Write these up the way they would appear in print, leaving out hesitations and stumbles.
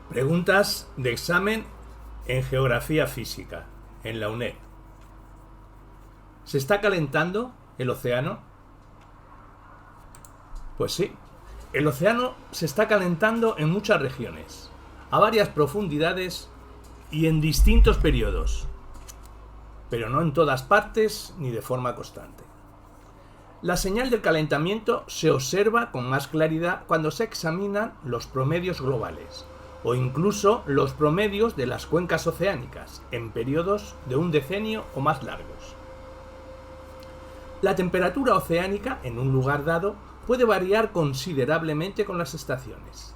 Preguntas de examen en geografía física en la UNED. ¿Se está calentando el océano? Pues sí, el océano se está calentando en muchas regiones, a varias profundidades y en distintos periodos, pero no en todas partes ni de forma constante. La señal del calentamiento se observa con más claridad cuando se examinan los promedios globales o incluso los promedios de las cuencas oceánicas en periodos de un decenio o más largos. La temperatura oceánica en un lugar dado puede variar considerablemente con las estaciones.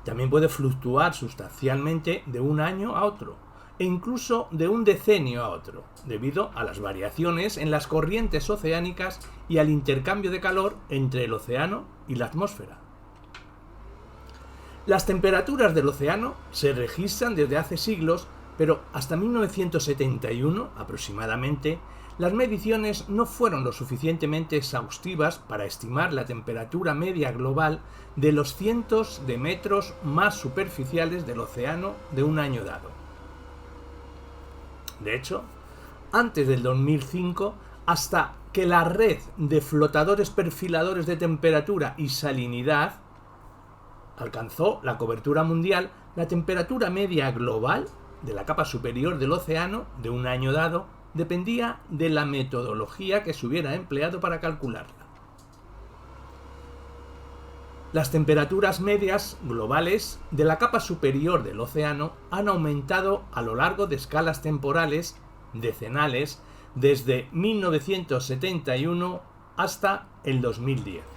También puede fluctuar sustancialmente de un año a otro e incluso de un decenio a otro, debido a las variaciones en las corrientes oceánicas y al intercambio de calor entre el océano y la atmósfera. Las temperaturas del océano se registran desde hace siglos, pero hasta 1971 aproximadamente, las mediciones no fueron lo suficientemente exhaustivas para estimar la temperatura media global de los cientos de metros más superficiales del océano de un año dado. De hecho, antes del 2005, hasta que la red de flotadores perfiladores de temperatura y salinidad alcanzó la cobertura mundial, la temperatura media global de la capa superior del océano de un año dado dependía de la metodología que se hubiera empleado para calcularla. Las temperaturas medias globales de la capa superior del océano han aumentado a lo largo de escalas temporales decenales desde 1971 hasta el 2010.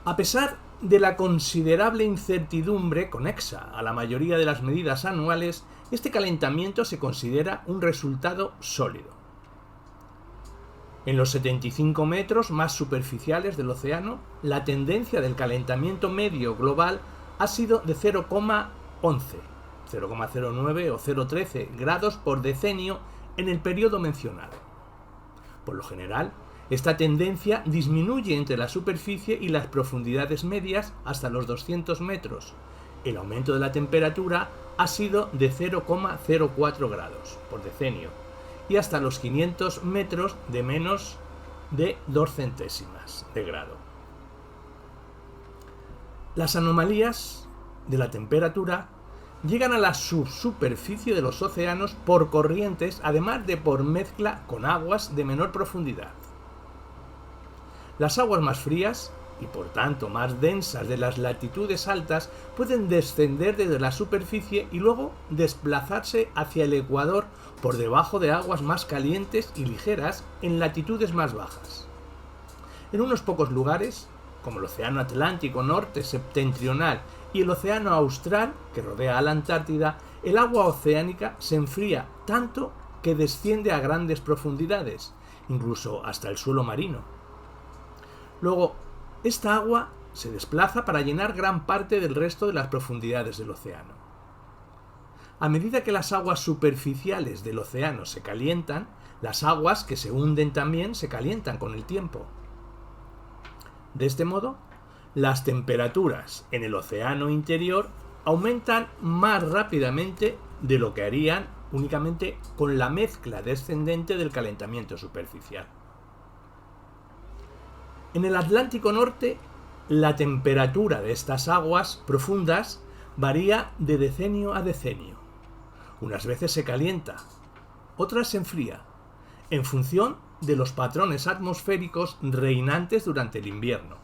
A pesar de la considerable incertidumbre conexa a la mayoría de las medidas anuales, este calentamiento se considera un resultado sólido. En los 75 metros más superficiales del océano, la tendencia del calentamiento medio global ha sido de 0,11, 0,09 o 0,13 grados por decenio en el periodo mencionado. Por lo general, esta tendencia disminuye entre la superficie y las profundidades medias hasta los 200 metros. El aumento de la temperatura ha sido de 0,04 grados por decenio y hasta los 500 metros de menos de 2 centésimas de grado. Las anomalías de la temperatura llegan a la subsuperficie de los océanos por corrientes, además de por mezcla con aguas de menor profundidad. Las aguas más frías y por tanto más densas de las latitudes altas pueden descender desde la superficie y luego desplazarse hacia el ecuador por debajo de aguas más calientes y ligeras en latitudes más bajas. En unos pocos lugares, como el Océano Atlántico Norte septentrional y el Océano Austral, que rodea a la Antártida, el agua oceánica se enfría tanto que desciende a grandes profundidades, incluso hasta el suelo marino. Luego, esta agua se desplaza para llenar gran parte del resto de las profundidades del océano. A medida que las aguas superficiales del océano se calientan, las aguas que se hunden también se calientan con el tiempo. De este modo, las temperaturas en el océano interior aumentan más rápidamente de lo que harían únicamente con la mezcla descendente del calentamiento superficial. En el Atlántico Norte, la temperatura de estas aguas profundas varía de decenio a decenio. Unas veces se calienta, otras se enfría, en función de los patrones atmosféricos reinantes durante el invierno.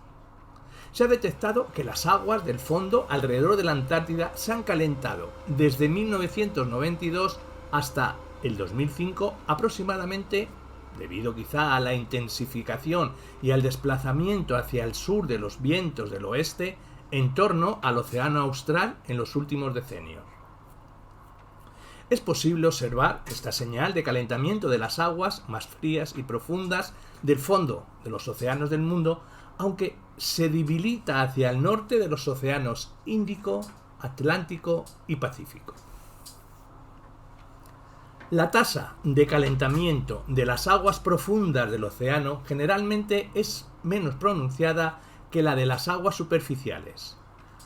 Se ha detectado que las aguas del fondo alrededor de la Antártida se han calentado desde 1992 hasta el 2005 aproximadamente, debido quizá a la intensificación y al desplazamiento hacia el sur de los vientos del oeste en torno al Océano Austral en los últimos decenios. Es posible observar esta señal de calentamiento de las aguas más frías y profundas del fondo de los océanos del mundo, aunque se debilita hacia el norte de los océanos Índico, Atlántico y Pacífico. La tasa de calentamiento de las aguas profundas del océano generalmente es menos pronunciada que la de las aguas superficiales.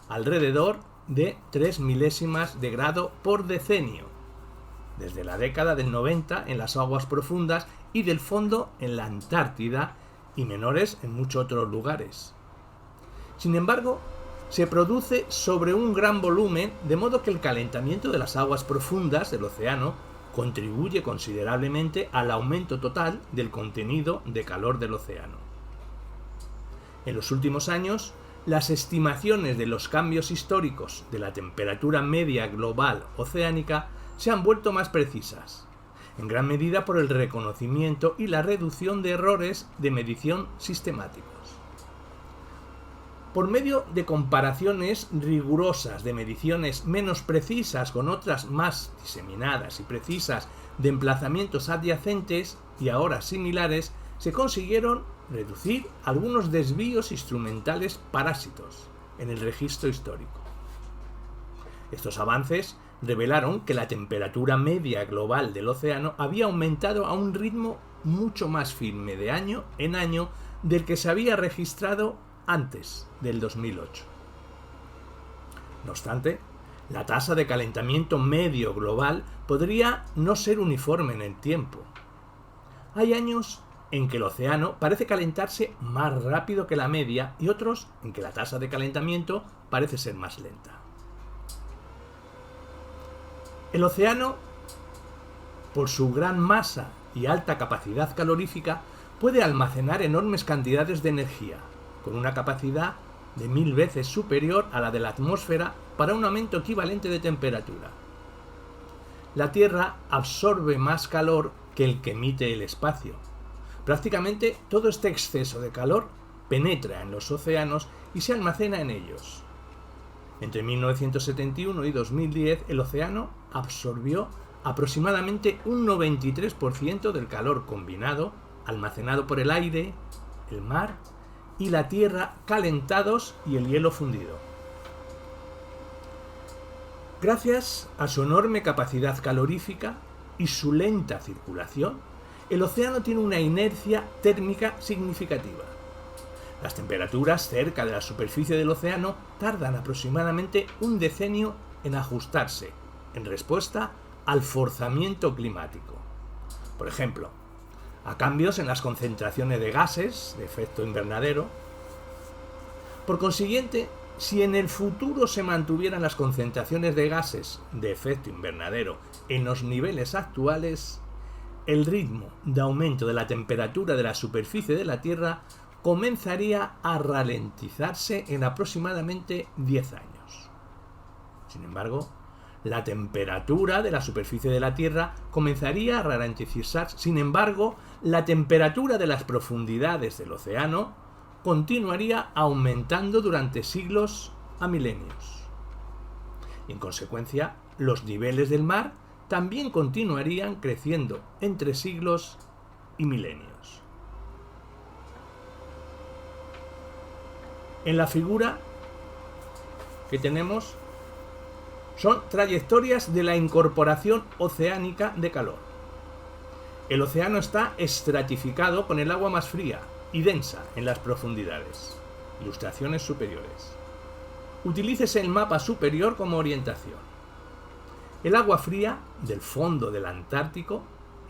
alrededor de 3 milésimas de grado por decenio, desde la década del 90 en las aguas profundas y del fondo en la Antártida y menores en muchos otros lugares. Sin embargo, se produce sobre un gran volumen, de modo que el calentamiento de las aguas profundas del océano contribuye considerablemente al aumento total del contenido de calor del océano. En los últimos años, las estimaciones de los cambios históricos de la temperatura media global oceánica se han vuelto más precisas, en gran medida por el reconocimiento y la reducción de errores de medición sistemáticos. Por medio de comparaciones rigurosas de mediciones menos precisas con otras más diseminadas y precisas de emplazamientos adyacentes y ahora similares, se consiguieron reducir algunos desvíos instrumentales parásitos en el registro histórico. Estos avances revelaron que la temperatura media global del océano había aumentado a un ritmo mucho más firme de año en año del que se había registrado antes del 2008. No obstante, la tasa de calentamiento medio global podría no ser uniforme en el tiempo. Hay años en que el océano parece calentarse más rápido que la media y otros en que la tasa de calentamiento parece ser más lenta. El océano, por su gran masa y alta capacidad calorífica, puede almacenar enormes cantidades de energía, con una capacidad de 1000 veces superior a la de la atmósfera para un aumento equivalente de temperatura. La Tierra absorbe más calor que el que emite el espacio. Prácticamente todo este exceso de calor penetra en los océanos y se almacena en ellos. Entre 1971 y 2010, el océano absorbió aproximadamente un 93% del calor combinado almacenado por el aire, el mar y la tierra calentados y el hielo fundido. Gracias a su enorme capacidad calorífica y su lenta circulación, el océano tiene una inercia térmica significativa. Las temperaturas cerca de la superficie del océano tardan aproximadamente un decenio en ajustarse, en respuesta al forzamiento climático. Por ejemplo, a cambios en las concentraciones de gases de efecto invernadero. Por consiguiente, si en el futuro se mantuvieran las concentraciones de gases de efecto invernadero en los niveles actuales, el ritmo de aumento de la temperatura de la superficie de la Tierra comenzaría a ralentizarse en aproximadamente 10 años. Sin embargo, la temperatura de la superficie de la Tierra comenzaría a ralentizarse. Sin embargo, la temperatura de las profundidades del océano continuaría aumentando durante siglos a milenios. En consecuencia, los niveles del mar también continuarían creciendo entre siglos y milenios. En la figura que tenemos son trayectorias de la incorporación oceánica de calor. El océano está estratificado con el agua más fría y densa en las profundidades. Ilustraciones superiores. Utilícese el mapa superior como orientación. El agua fría del fondo del Antártico,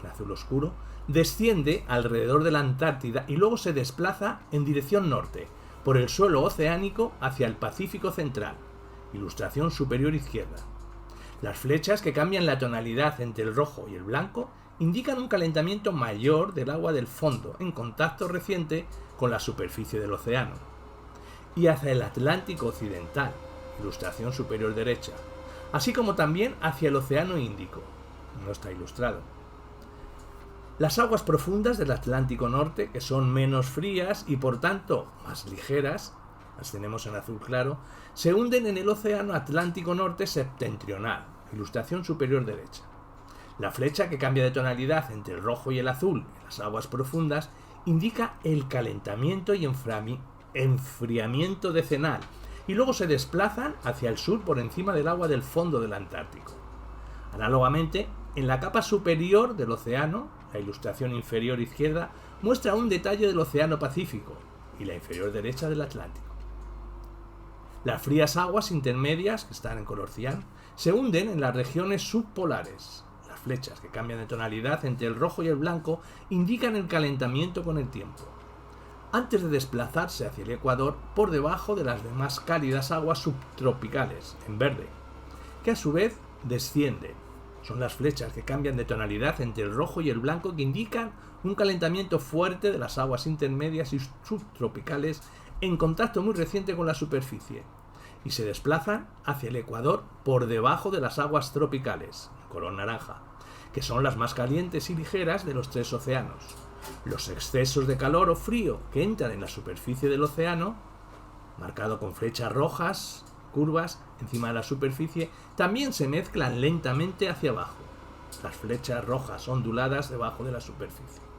en azul oscuro, desciende alrededor de la Antártida y luego se desplaza en dirección norte, por el suelo oceánico hacia el Pacífico Central. Ilustración superior izquierda. Las flechas que cambian la tonalidad entre el rojo y el blanco indican un calentamiento mayor del agua del fondo en contacto reciente con la superficie del océano. Y hacia el Atlántico Occidental, ilustración superior derecha, así como también hacia el Océano Índico, no está ilustrado. Las aguas profundas del Atlántico Norte, que son menos frías y por tanto más ligeras, las tenemos en azul claro, se hunden en el Océano Atlántico Norte septentrional, ilustración superior derecha. La flecha que cambia de tonalidad entre el rojo y el azul en las aguas profundas indica el calentamiento y enfriamiento decenal, y luego se desplazan hacia el sur por encima del agua del fondo del Antártico. Análogamente, en la capa superior del océano, la ilustración inferior izquierda muestra un detalle del Océano Pacífico y la inferior derecha del Atlántico. Las frías aguas intermedias, que están en color cian, se hunden en las regiones subpolares. Las flechas que cambian de tonalidad entre el rojo y el blanco indican el calentamiento con el tiempo, antes de desplazarse hacia el ecuador por debajo de las demás cálidas aguas subtropicales, en verde, que a su vez descienden. Son las flechas que cambian de tonalidad entre el rojo y el blanco que indican un calentamiento fuerte de las aguas intermedias y subtropicales en contacto muy reciente con la superficie, y se desplazan hacia el ecuador por debajo de las aguas tropicales, color naranja, que son las más calientes y ligeras de los tres océanos. Los excesos de calor o frío que entran en la superficie del océano, marcado con flechas rojas, curvas encima de la superficie, también se mezclan lentamente hacia abajo. Las flechas rojas onduladas debajo de la superficie.